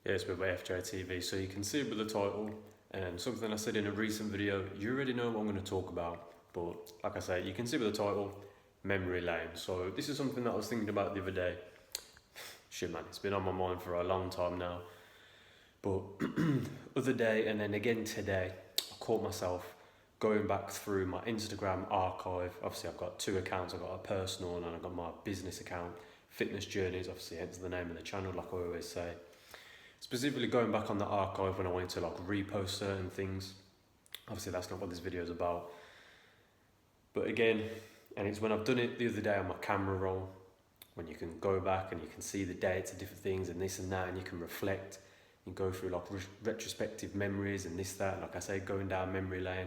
Yeah, it's with FJTV, so you can see it with the title and something I said in a recent video. You already know what I'm going to talk about, but like I say, you can see with the title, memory lane. So this is something that I was thinking about the other day. Shit man, it's been on my mind for a long time now. But other day and then again today, I caught myself going back through my Instagram archive. Obviously I've got two accounts, I've got a personal and I've got my business account, Fitness Journeys, obviously hence the name of the channel like I always say. Specifically going back on the archive when I wanted to like repost certain things. Obviously that's not what this video is about. But again, and it's when I've done it the other day on my camera roll, when you can go back and you can see the dates of different things and this and that, and you can reflect and go through like retrospective memories and this, that, and like I say, going down memory lane.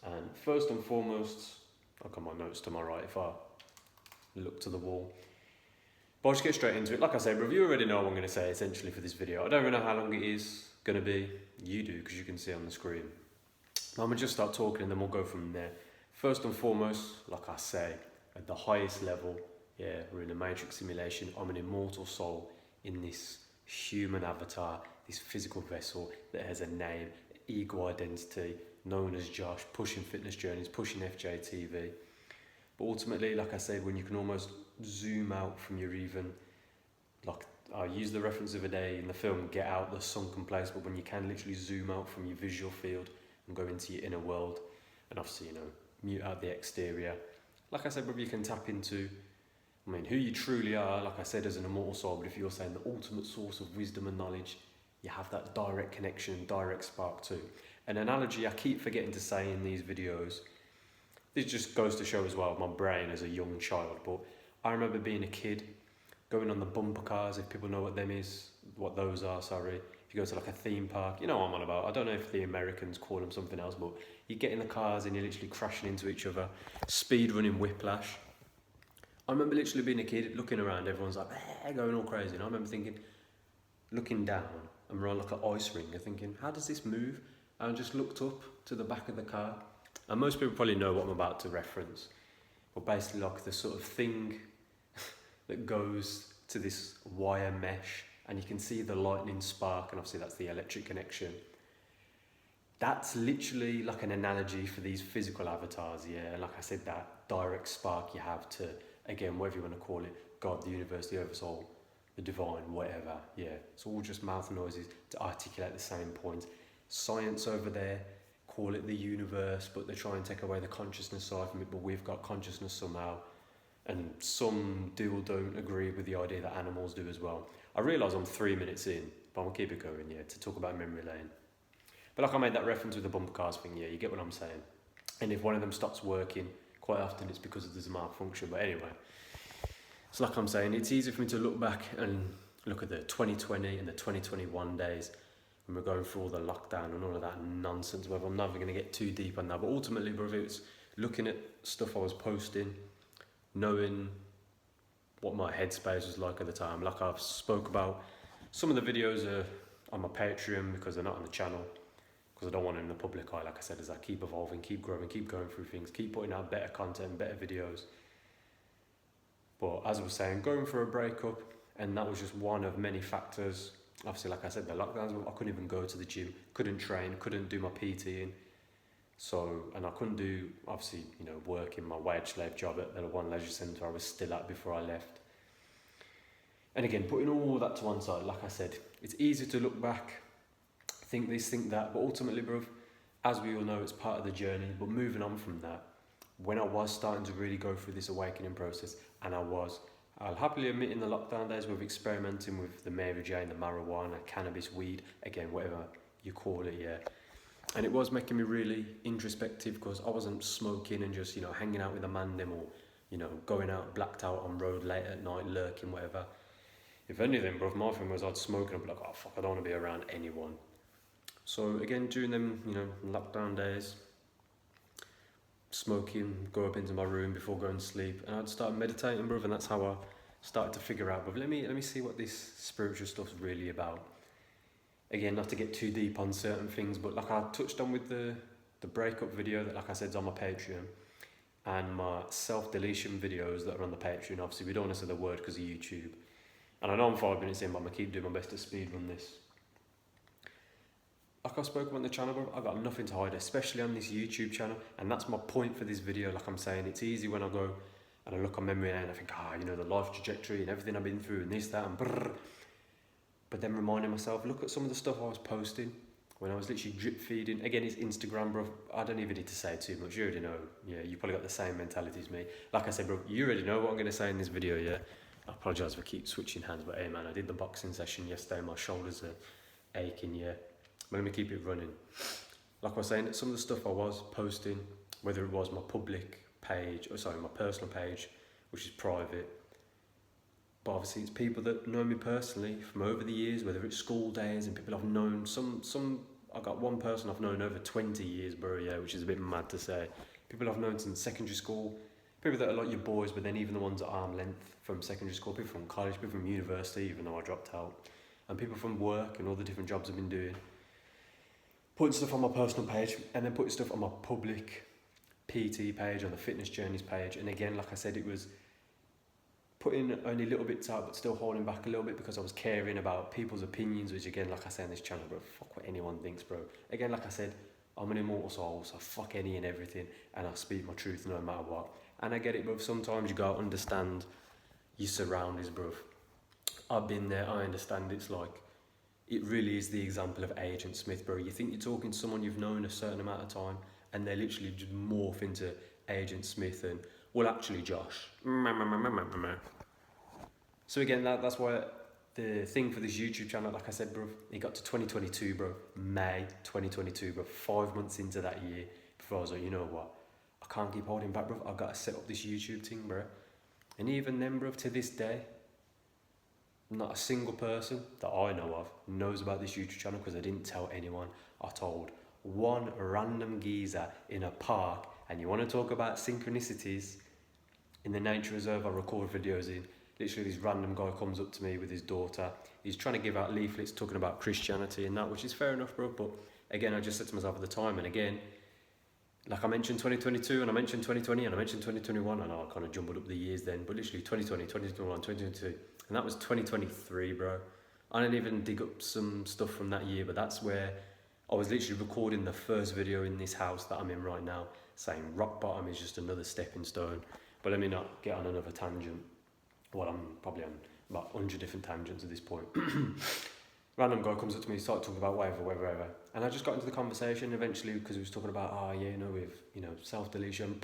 And first and foremost, I've got my notes to my right if I look to the wall. But I'll just get straight into it. Like I said, bro, you already know what I'm going to say essentially for this video. I don't really know how long it is going to be. You do, because you can see on the screen. I'm going to just start talking and then we'll go from there. First and foremost, like I say, at the highest level, yeah, we're in a matrix simulation. I'm an immortal soul in this human avatar, this physical vessel that has a name, ego identity, known as Josh, pushing Fitness Journeys, pushing FJTV. But ultimately, like I said, when you can almost zoom out from your even, like I used the reference of a day in the film Get Out, the sunken place, but when you can literally zoom out from your visual field and go into your inner world, and obviously, you know, mute out the exterior. Like I said, brother, you can tap into, I mean, who you truly are, like I said, as an immortal soul, but if you're saying the ultimate source of wisdom and knowledge, you have that direct connection, direct spark too. An analogy I keep forgetting to say in these videos, this just goes to show as well my brain as a young child, but I remember being a kid, going on the bumper cars, if people know what those are, sorry. If you go to like a theme park, you know what I'm on about. I don't know if the Americans call them something else, but you get in the cars and you're literally crashing into each other, speed running whiplash. I remember literally being a kid, looking around, everyone's like, going all crazy. And I remember thinking, looking down, and we're on like an ice rink, and thinking, how does this move? And I just looked up to the back of the car. And most people probably know what I'm about to reference. But basically like the sort of thing that goes to this wire mesh, and you can see the lightning spark, and obviously that's the electric connection. That's literally like an analogy for these physical avatars, yeah. Like I said, that direct spark you have to, again, whatever you want to call it, God, the universe, the oversoul, the divine, whatever, yeah. It's all just mouth noises to articulate the same point. Science over there, call it the universe, but they try and take away the consciousness side from it, but we've got consciousness somehow. And some do or don't agree with the idea that animals do as well. I realise I'm 3 minutes in, but I'll keep it going, yeah, to talk about memory lane. But like I made that reference with the bumper cars thing, yeah, you get what I'm saying. And if one of them stops working, quite often it's because there's a malfunction, but anyway. So like I'm saying, it's easy for me to look back and look at the 2020 and the 2021 days when we're going through all the lockdown and all of that nonsense, whether I'm never going to get too deep on that. But ultimately, brother, it's looking at stuff I was posting, knowing what my headspace was like at the time. Like I've spoke about, some of the videos are on my Patreon because they're not on the channel, because I don't want it in the public eye, like I said, as I keep evolving, keep growing, keep going through things, keep putting out better content, better videos. But as I was saying, going for a breakup, and that was just one of many factors. Obviously, like I said, the lockdowns, I couldn't even go to the gym, couldn't train, couldn't do my PTing. So, and I couldn't do, obviously, you know, work in my wage slave job at the one leisure centre I was still at before I left. And again, putting all that to one side, like I said, it's easy to look back, think this, think that, but ultimately, bruv, as we all know, it's part of the journey. But moving on from that, when I was starting to really go through this awakening process, and I'll happily admit in the lockdown days with experimenting with the Mary Jane, the marijuana, cannabis, weed, again, whatever you call it, yeah. And it was making me really introspective because I wasn't smoking and just, you know, hanging out with a man them or, you know, going out blacked out on road late at night, lurking, whatever. If anything, bro, my thing was I'd smoke and I'd be like, oh fuck, I don't want to be around anyone. So again, during them, you know, lockdown days, smoking, go up into my room before going to sleep, and I'd start meditating, bro, and that's how I started to figure out, but let me see what this spiritual stuff's really about. Again, not to get too deep on certain things, but like I touched on with the breakup video that, like I said, is on my Patreon, and my self-deletion videos that are on the Patreon. Obviously, we don't want to say the word because of YouTube. And I know I'm 5 minutes in, but I'm going to keep doing my best to speed run this. like I spoke about on the channel, bro, I've got nothing to hide, especially on this YouTube channel. And that's my point for this video. Like I'm saying, it's easy when I go and I look on memory lane and I think, you know, the life trajectory and everything I've been through and this, that, and brrr. But then reminding myself, look at some of the stuff I was posting when I was literally drip feeding. Again, it's Instagram, bro. I don't even need to say too much. You already know. Yeah, you probably got the same mentality as me. Like I said, bro, you already know what I'm going to say in this video, yeah? I apologise if I keep switching hands, but hey, man, I did the boxing session yesterday. My shoulders are aching, yeah. But let me keep it running. Like I was saying, some of the stuff I was posting, whether it was my public page, or sorry, my personal page, which is private, but obviously it's people that know me personally from over the years, whether it's school days and people I've known. I got one person I've known over 20 years, bro, yeah, which is a bit mad to say. People I've known since secondary school, people that are like your boys, but then even the ones at arm length from secondary school, people from college, people from university, even though I dropped out, and people from work and all the different jobs I've been doing. Putting stuff on my personal page and then putting stuff on my public PT page, on the fitness journeys page. And again, like I said, it was putting only little bits out, but still holding back a little bit because I was caring about people's opinions, which again, like I say on this channel, bro, fuck what anyone thinks, bro. Again, like I said, I'm an immortal soul, so fuck any and everything, and I speak my truth no matter what. And I get it, bro, sometimes you gotta understand your surroundings, bro. I've been there, I understand. It's like, it really is the example of Agent Smith, bro. You think you're talking to someone you've known a certain amount of time, and they literally just morph into Agent Smith and, well, actually, Josh. So again, that's why the thing for this YouTube channel, like I said, bro, it got to 2022, bro. May 2022, bro. 5 months into that year, before I was like, you know what? I can't keep holding back, bro. I've got to set up this YouTube thing, bro. And even then, bro, to this day, not a single person that I know of knows about this YouTube channel because I didn't tell anyone. I told one random geezer in a park, and you want to talk about synchronicities in the nature reserve I record videos in. Literally, this random guy comes up to me with his daughter. He's trying to give out leaflets talking about Christianity and that, which is fair enough, bro. But again, I just said to myself at the time, and again, like I mentioned 2022, and I mentioned 2020, and I mentioned 2021, and I kind of jumbled up the years then, but literally 2020, 2021, 2022, and that was 2023, bro. I didn't even dig up some stuff from that year, but that's where I was literally recording the first video in this house that I'm in right now, saying rock bottom is just another stepping stone. But let me not get on another tangent. Well, I'm probably on about 100 different tangents at this point. Random guy comes up to me, started talking about whatever. And I just got into the conversation eventually because he was talking about, with, self-deletion.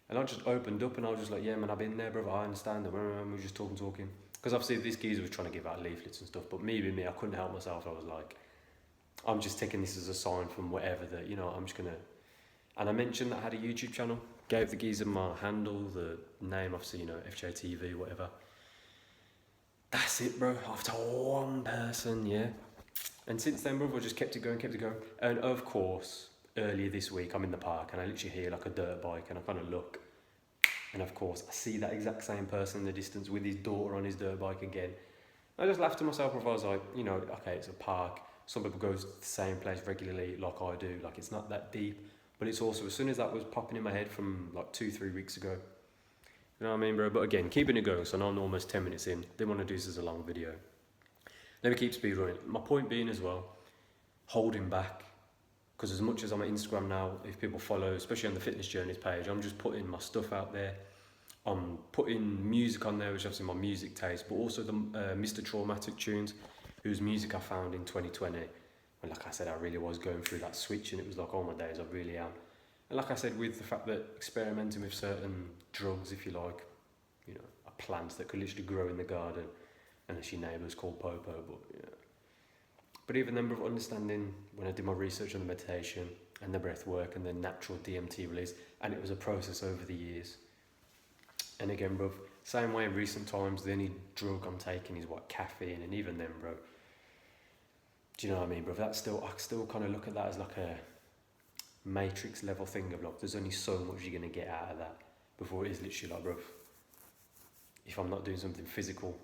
And I just opened up and I was just like, yeah, man, I've been there, bro, I understand. And we were just talking. Because obviously this geezer was trying to give out leaflets and stuff, but me, I couldn't help myself. I was like, I'm just taking this as a sign from whatever that, I'm just going to... And I mentioned that I had a YouTube channel, gave the geezer my handle, the name, obviously, FJTV, whatever. That's it, bro. After one person, yeah. And since then, bro, I just kept it going. And of course, earlier this week, I'm in the park and I literally hear like a dirt bike and I kind of look. And of course, I see that exact same person in the distance with his daughter on his dirt bike again. I just laughed to myself, bro. I was like, okay, it's a park. Some people go to the same place regularly like I do. Like, it's not that deep. But it's also, as soon as that was popping in my head from like 2-3 weeks ago, you know what I mean, bro? But again, keeping it going, so now I'm almost 10 minutes in. Didn't want to do this as a long video. Let me keep speed running. My point being as well, holding back. Because as much as I'm on Instagram now, if people follow, especially on the Fitness Journeys page, I'm just putting my stuff out there. I'm putting music on there, which is obviously my music taste, but also the Mr. Traumatic tunes, whose music I found in 2020. And like I said, I really was going through that switch and it was like, oh my days, I really am. And like I said, with the fact that experimenting with certain drugs, if you like, plants that could literally grow in the garden, unless your neighbour's called Popo, but yeah. But even then, bro, understanding when I did my research on the meditation and the breath work and the natural DMT release, and it was a process over the years. And again, bro, same way in recent times, the only drug I'm taking is caffeine, and even then, bro, do you know what I mean, bro? I still kind of look at that as like a Matrix level thing of like, there's only so much you're going to get out of that before it is literally like, bro, if I'm not doing something physical.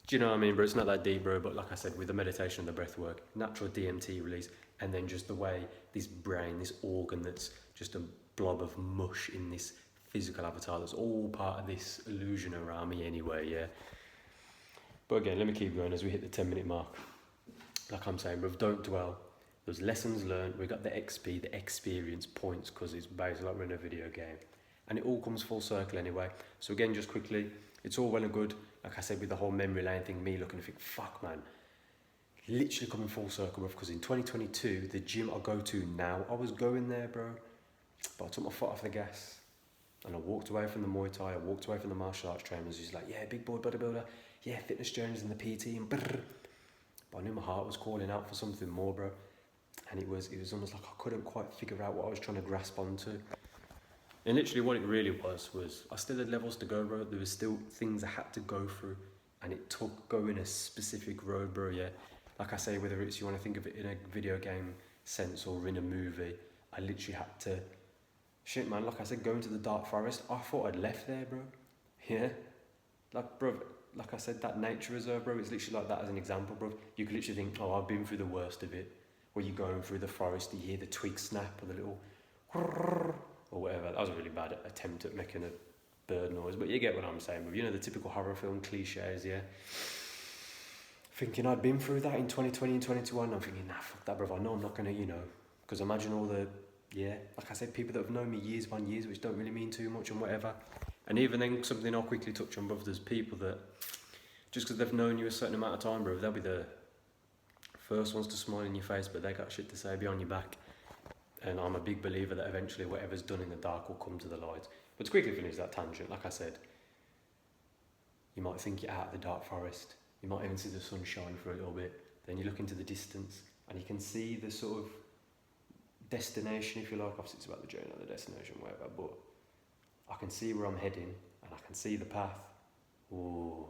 Do you know what I mean, bro? It's not that deep, bro, but like I said, with the meditation and the breath work, natural DMT release, and then just the way this brain, this organ that's just a blob of mush in this physical avatar, that's all part of this illusion around me anyway, yeah? But again, let me keep going as we hit the 10-minute mark. like I'm saying, bruv, don't dwell. There's lessons learned. We got the XP, the experience points, because it's basically like we're in a video game. And it all comes full circle anyway. So again, just quickly, it's all well and good, like I said, with the whole memory lane thing, me looking to think, fuck man, literally coming full circle, bruv, because in 2022, the gym I go to now, I was going there, bro, but I took my foot off the gas. And I walked away from the Muay Thai, I walked away from the martial arts trainers who's like, yeah, big boy bodybuilder, yeah, fitness journeys and the PT and brrr. But I knew my heart was calling out for something more, bro. And it was almost like I couldn't quite figure out what I was trying to grasp onto. And literally what it really was I still had levels to go, bro. There was still things I had to go through. And it took going a specific road, bro, yeah. Like I say, whether it's you want to think of it in a video game sense or in a movie, I literally had to, shit man, like I said, going to the dark forest, I thought I'd left there, bro. Yeah. Like, bro, like I said, that nature reserve, bro, it's literally like that as an example, bro. You could literally think, oh, I've been through the worst of it. Where you're going through the forest, you hear the twig snap or the little or whatever. That was a really bad attempt at making a bird noise, but you get what I'm saying, bro. You know, the typical horror film cliches, yeah. Thinking I'd been through that in 2020 and 2021, I'm thinking, nah, fuck that, bro. I know I'm not gonna, you know, because imagine all the, yeah, like I said, people that have known me years upon years, which don't really mean too much and whatever. And even then, something I'll quickly touch on, bro, there's people that, just because they've known you a certain amount of time, bro, they'll be the first ones to smile in your face, but they got shit to say behind your back. And I'm a big believer that eventually whatever's done in the dark will come to the light. But to quickly finish that tangent, like I said, you might think you're out of the dark forest. You might even see the sun shine for a little bit. Then you look into the distance and you can see the sort of destination, if you like. Obviously it's about the journey, not the destination, whatever. But I can see where I'm heading and I can see the path. Ooh,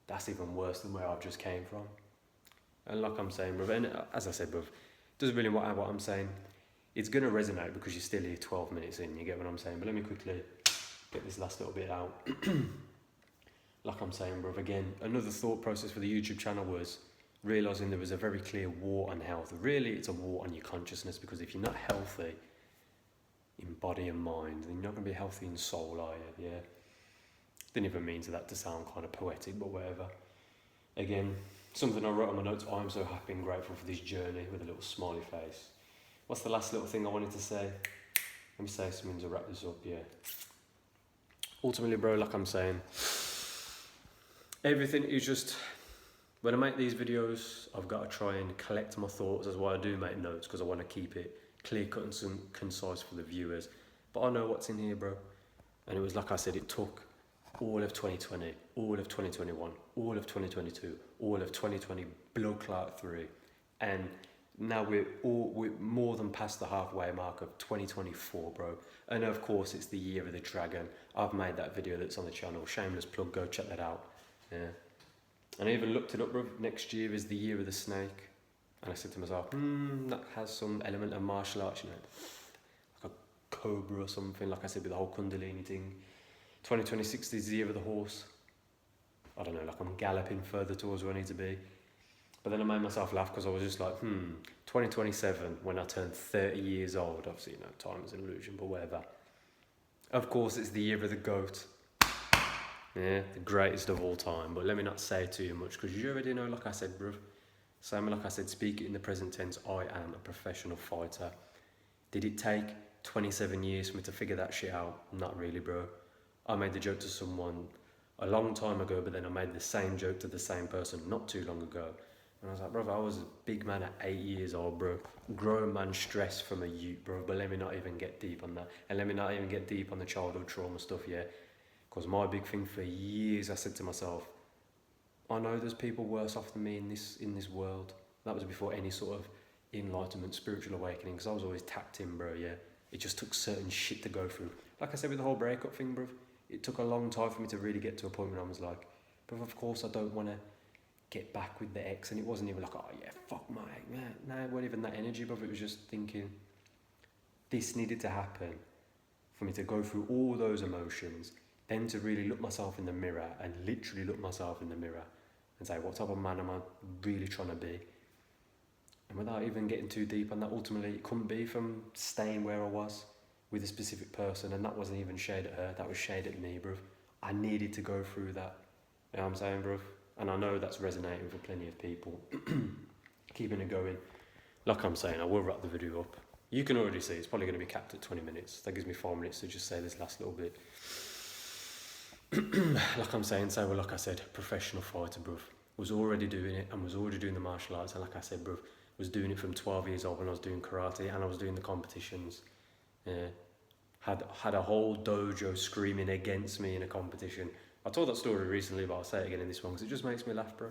that's even worse than where I've just came from. And like I'm saying, bruv, and as I said, bruv, doesn't really matter what I'm saying. It's going to resonate because you're still here 12 minutes in, you get what I'm saying? But let me quickly get this last little bit out. Like I'm saying, bruv, again, another thought process for the YouTube channel was realising there was a very clear war on health. Really, it's a war on your consciousness, because if you're not healthy in body and mind, then you're not going to be healthy in soul, are you? Yeah. Didn't even mean to that to sound kind of poetic, but whatever. Again, something I wrote on my notes, I'm so happy and grateful for this journey, with a little smiley face. What's the last little thing I wanted to say? Let me say something to wrap this up, yeah. Ultimately, bro, like I'm saying, everything is just, when I make these videos, I've got to try and collect my thoughts. That's why I do make notes, because I want to keep it clear cut and concise for the viewers. But I know what's in here, bro. And it was like I said, it took all of 2020, all of 2021, all of 2022, all of 2020, blood clot through. And now we're more than past the halfway mark of 2024, bro. And of course, it's the year of the dragon. I've made that video that's on the channel. Shameless plug, go check that out. Yeah. And I even looked it up, bro. Next year is the year of the snake. And I said to myself, that has some element of martial arts, you know, like a cobra or something, like I said, with the whole Kundalini thing. 2026 is the year of the horse. I don't know, like I'm galloping further towards where I need to be. But then I made myself laugh, because I was just like, 2027, when I turn 30 years old, obviously, you know, time is an illusion, but whatever. Of course, it's the year of the goat. Yeah, the greatest of all time. But let me not say too much, because you already know, like I said, bruv. Same like I said, speak it in the present tense, I am a professional fighter. Did it take 27 years for me to figure that shit out? Not really, bro. I made the joke to someone a long time ago, but then I made the same joke to the same person not too long ago. And I was like, bro, I was a big man at 8 years old, bro. Grown man stress from a youth, bro. But let me not even get deep on that. And let me not even get deep on the childhood trauma stuff, yeah. Because my big thing for years, I said to myself, I know there's people worse off than me in this world. That was before any sort of enlightenment, spiritual awakening, because I was always tapped in, bro, yeah. It just took certain shit to go through. Like I said with the whole breakup thing, bro, it took a long time for me to really get to a point where I was like, but of course I don't want to get back with the ex. And it wasn't even like, oh yeah, fuck my ex. Nah, it wasn't even that energy, bro. It was just thinking, this needed to happen for me to go through all those emotions, then to really look myself in the mirror and literally look myself in the mirror and say, what type of man am I really trying to be? And without even getting too deep on that, ultimately it couldn't be from staying where I was with a specific person, and that wasn't even shade at her, that was shade at me, bruv. I needed to go through that. You know what I'm saying, bruv? And I know that's resonating for plenty of people. keeping it going. Like I'm saying, I will wrap the video up. You can already see it's probably going to be capped at 20 minutes. That gives me 5 minutes to just say this last little bit. Like I'm saying, so well, like I said, professional fighter, bruv. Was already doing it and was already doing the martial arts. And like I said, bruv, was doing it from 12 years old when I was doing karate and I was doing the competitions. Yeah. Had a whole dojo screaming against me in a competition. I told that story recently, but I'll say it again in this one because it just makes me laugh, bro.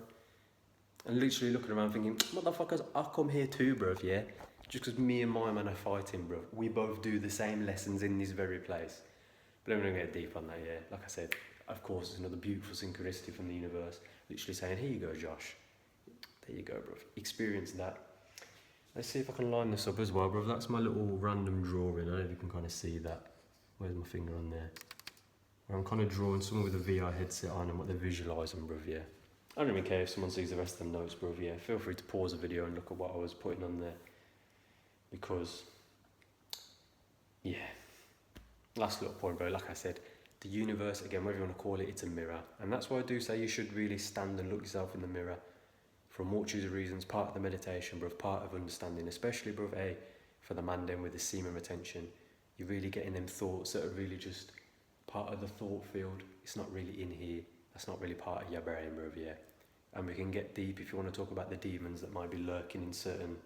And literally looking around thinking, motherfuckers, I come here too, bruv, yeah? Just because me and my man are fighting, bruv. We both do the same lessons in this very place. But I'm going to get deep on that, yeah? Like I said, of course, it's another beautiful synchronicity from the universe. Literally saying, here you go, Josh. There you go, bruv. Experience that. Let's see if I can line this up as well, bruv. That's my little random drawing. I don't know if you can kind of see that. Where's my finger on there? Where I'm kind of drawing someone with a VR headset on and what they're visualising, bruv, yeah. I don't even care if someone sees the rest of the notes, bruv, yeah. Feel free to pause the video and look at what I was putting on there. Because, yeah. Last little point, bro. Like I said, the universe, again, whatever you want to call it, it's a mirror. And that's why I do say you should really stand and look yourself in the mirror. For a multitude of reasons, part of the meditation, bruv, part of understanding, especially, bruv, for the man then with the semen retention, you're really getting them thoughts that are really just part of the thought field. It's not really in here. That's not really part of your brain, bruv, yeah. And we can get deep if you want to talk about the demons that might be lurking in certain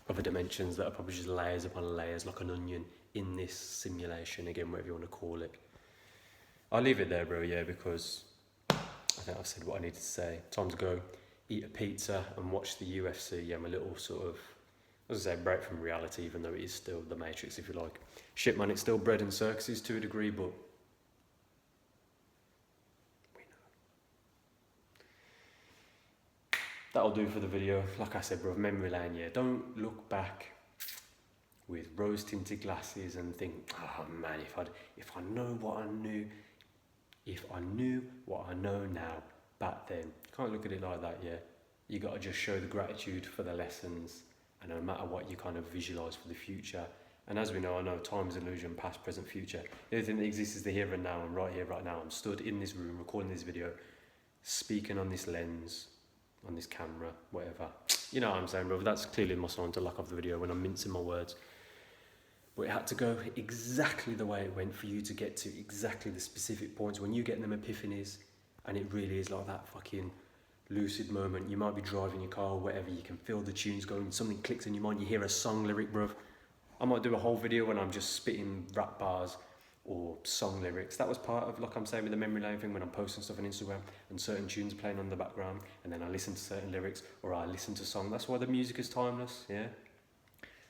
other dimensions that are probably just layers upon layers, like an onion, in this simulation, again, whatever you want to call it. I'll leave it there, bro, yeah, because I think I've said what I needed to say. Time to go eat a pizza and watch the UFC. Yeah, I'm a little sort of, as I say, break from reality, even though it is still the Matrix, if you like. Shit, man, it's still bread and circuses to a degree, but we know. That'll do for the video. Like I said, bro, memory lane, yeah. Don't look back with rose-tinted glasses and think, oh man, if I know what I knew, if I knew what I know now, back then. Can't look at it like that, yeah. You got to just show the gratitude for the lessons, and no matter what you kind of visualize for the future. And as we know, I know time is illusion, past, present, future. The only thing that exists is the here and now, and right here, right now. I'm stood in this room, recording this video, speaking on this lens, on this camera, whatever. You know what I'm saying, bro? That's clearly my sign to lack of the video when I'm mincing my words. But it had to go exactly the way it went for you to get to exactly the specific points. When you get them epiphanies, and it really is like that fucking lucid moment. You might be driving your car or whatever, you can feel the tunes going, something clicks in your mind, you hear a song lyric, bruv. I might do a whole video when I'm just spitting rap bars or song lyrics. That was part of, like I'm saying with the memory lane thing, when I'm posting stuff on Instagram and certain tunes playing on the background, and then I listen to certain lyrics or I listen to song. That's why the music is timeless, yeah?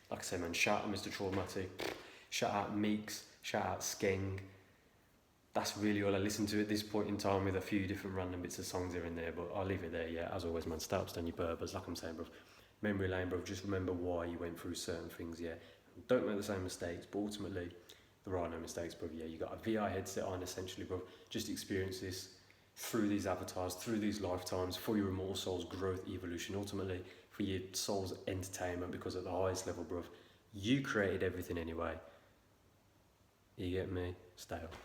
Like I say, man, shout out Mr. Traumatic, shout out Meeks, shout out Skeng. That's really all I listen to at this point in time, with a few different random bits of songs here and there, but I'll leave it there, yeah. As always, man, stay up, stand your purpose, like I'm saying, bro. Memory lane, bro, just remember why you went through certain things, yeah. Don't make the same mistakes, but ultimately, there are no mistakes, bro, yeah. You got a VR headset on, essentially, bro. Just experience this through these avatars, through these lifetimes, for your immortal soul's growth, evolution, ultimately, for your soul's entertainment, because at the highest level, bro, you created everything anyway. You get me? Stay up.